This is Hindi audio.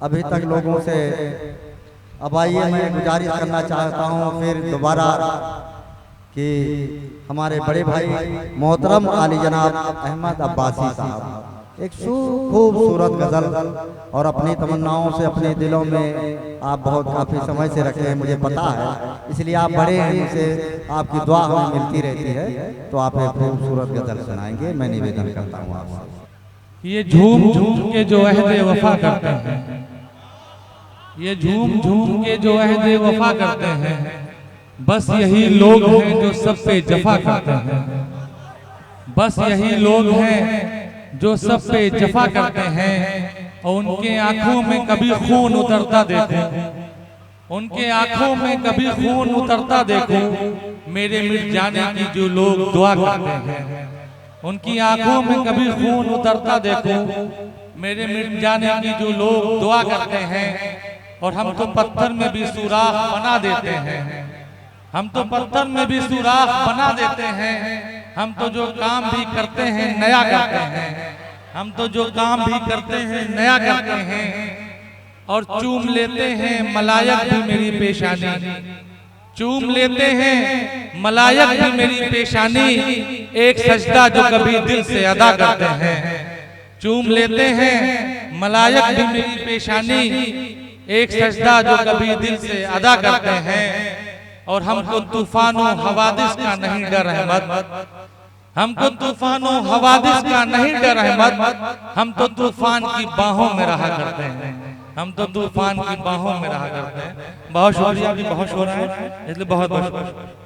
अभी तक लोगों से। अब आइए मैं गुजारिश करना चाहता हूँ फिर दोबारा कि हमारे बड़े भाई मोहतरम आली जनाब अहमद अब्बासी साहब एक खूबसूरत गज़ल और अपनी तमन्नाओं से अपने दिलों में आप बहुत काफ़ी समय से रखे हैं, मुझे पता है, इसलिए आप बड़े हैं, मुझसे आपकी दुआ हमें मिलती रहती है, तो आप एक खूबसूरत गज़ल सुनाएंगे। मैं निवेदन करता हूँ आपसे। ये झूम झूम के जो अहद वफा करते हैं, ये झूम झूम के जो अहद वफा करते हैं, बस यही लोग हैं जो सब पे जफा करते हैं। बस यही लोग हैं जो सब पे जफा करते हैं। और उनके आंखों में कभी खून उतरता देखो, उनके आंखों में कभी खून उतरता देखो, मेरे मिट जाने की जो लोग दुआ करते हैं। उनकी आंखों में कभी खून उतरता देखो, मेरे मिट जाने की जो लोग दुआ करते हैं। और हम तो पत्थर में भी सुराख बना देते हैं, हम तो पत्थर में भी सुराख बना देते हैं। हम तो जो काम भी करते हैं नया करते हैं, हम तो जो काम भी करते हैं नया करते हैं। और चूम लेते हैं मलायक भी मेरी पेशानी, चूम लेते हैं मलायक भी मेरी पेशानी, एक सजदा जो कभी दिल से अदा करते हैं। चूम लेते हैं मलायक भी मेरी पेशानी, एक सजदा जो कभी दिल से अदा करते हैं। और हमको तूफानों हवादिस का नहीं डर अहमद, हमको तूफानों हवादिस का नहीं डर अहमद। हम तो तूफान की बाहों में रहा करते हैं, हम तो तूफान की बाहों में रहा करते हैं। बहुत शुक्रिया, बहुत शोर है, इसलिए बहुत बहुत